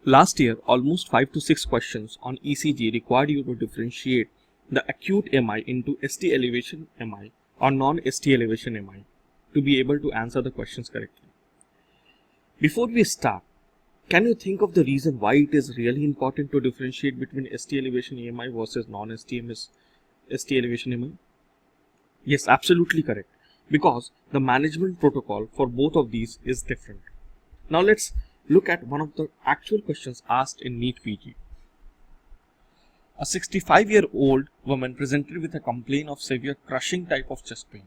Last year, almost 5 to 6 questions on ECG required you to differentiate the acute MI into ST elevation MI or non-ST elevation MI to be able to answer the questions correctly. Before we start, can you think of the reason why it is really important to differentiate between ST elevation EMI versus ST elevation MI? Yes, absolutely correct. Because the management protocol for both of these is different. Now let's look at one of the actual questions asked in NEET PG. A 65-year-old woman presented with a complaint of severe crushing type of chest pain.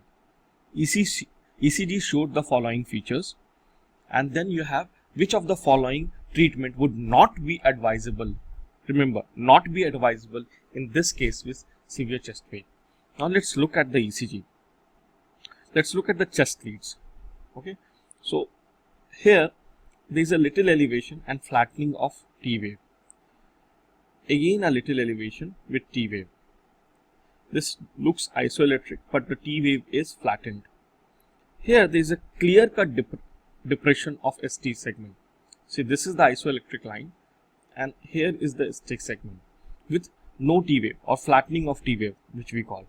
ECG showed the following features, and then you have which of the following treatment would not be advisable. Remember, not be advisable in this case with severe chest pain. Now let's look at the ECG. Let's look at the chest leads. Okay, so here there is a little elevation and flattening of T wave. Again a little elevation with T wave. This looks isoelectric, but the T wave is flattened. Here there is a clear-cut depression of ST segment. See, this is the isoelectric line, and here is the ST segment with no T wave or flattening of T wave, which we call.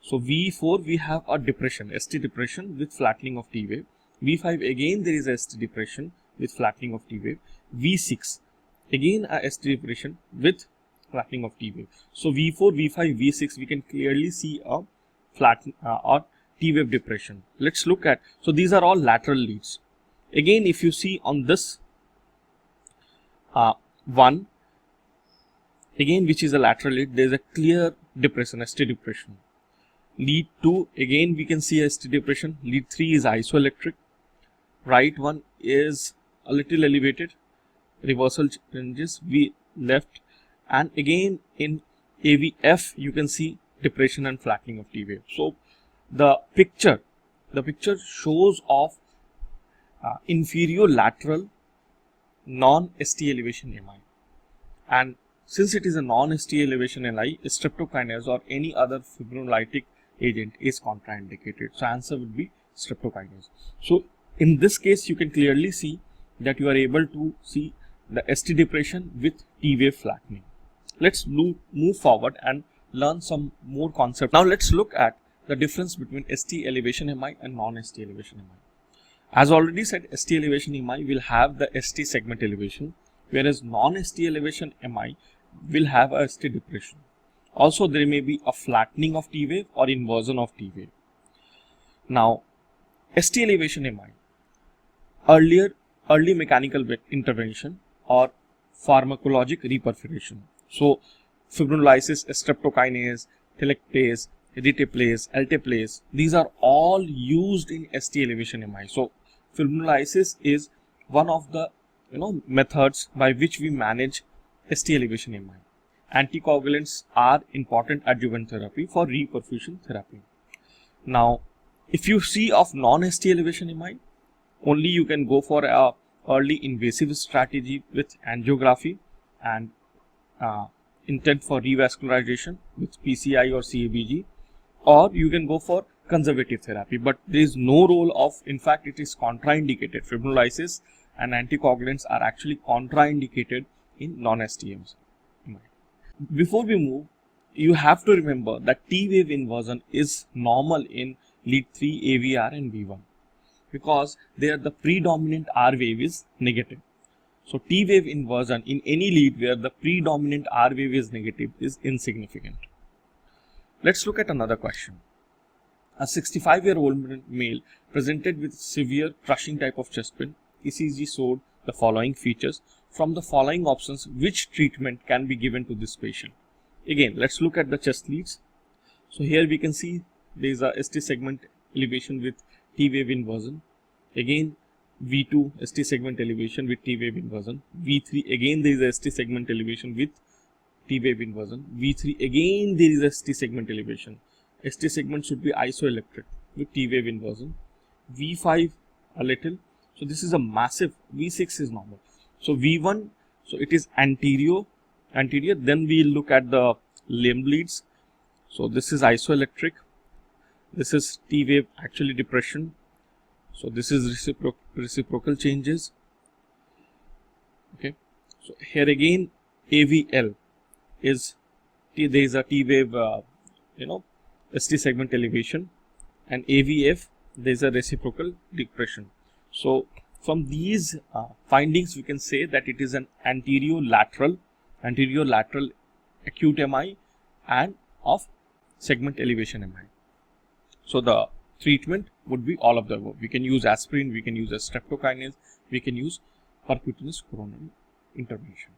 So V4 we have a depression, ST depression with flattening of T wave. V5 again there is a ST depression with flattening of T wave. V6 again a ST depression with flattening of T wave. So V4, V5, V6 we can clearly see a flatten or T wave depression. Let's look at, so these are all lateral leads. Again, if you see on this one, again which is a lateral lead, there is a clear depression, ST depression. Lead 2, again we can see a ST depression. Lead 3 is isoelectric. Right one is a little elevated. Reversal changes, V left, and again in AVF you can see depression and flattening of T wave. So the picture shows of inferior lateral non-ST elevation MI, and since it is a non-ST elevation MI, streptokinase or any other fibrinolytic agent is contraindicated. So answer would be streptokinase. So in this case you can clearly see that you are able to see the ST depression with T wave flattening. Let's move forward and learn some more concepts. Now let's look at the difference between ST elevation MI and non-ST elevation MI. As already said, ST elevation MI will have the ST segment elevation, whereas non-ST elevation MI will have a ST depression. Also, there may be a flattening of T wave or inversion of T wave. Now, ST elevation MI, early mechanical intervention or pharmacologic reperfuration. So, fibrinolysis, streptokinase, telectase, eritaplase, alteplase, these are all used in ST elevation MI. So, fibrinolysis is one of the methods by which we manage ST elevation MI. Anticoagulants are important adjuvant therapy for reperfusion therapy. Now, if you see of non-ST elevation MI, only you can go for a early invasive strategy with angiography and intent for revascularization with PCI or CABG, or you can go for conservative therapy, but there is no role of, in fact it is contraindicated. Fibrinolysis and anticoagulants are actually contraindicated in non-ST MI. Before we move, you have to remember that T wave inversion is normal in lead 3, AVR and V1 because there the predominant R wave is negative. So T wave inversion in any lead where the predominant R wave is negative is insignificant. Let's look at another question. A 65-year-old male presented with severe crushing type of chest pain. ECG showed the following features. From the following options, which treatment can be given to this patient? Again, let's look at the chest leads. So here we can see there is a ST segment elevation with T wave inversion. Again, V2 ST segment elevation with T wave inversion. V3 again there is a ST segment elevation with T wave inversion. V3 again there is a ST segment elevation. ST segment should be isoelectric with T wave inversion. V5 a little. So this is a massive. V6 is normal. So V1, so it is anterior. Then we look at the limb leads. So this is isoelectric. This is T wave actually depression. So this is reciprocal changes. Okay. So here again AVL is there is a T wave ST segment elevation, and AVF there is a reciprocal depression. So from these findings we can say that it is an anterior lateral acute MI and of segment elevation MI. So the treatment would be all of the above. We can use aspirin, we can use a streptokinase, we can use percutaneous coronary intervention.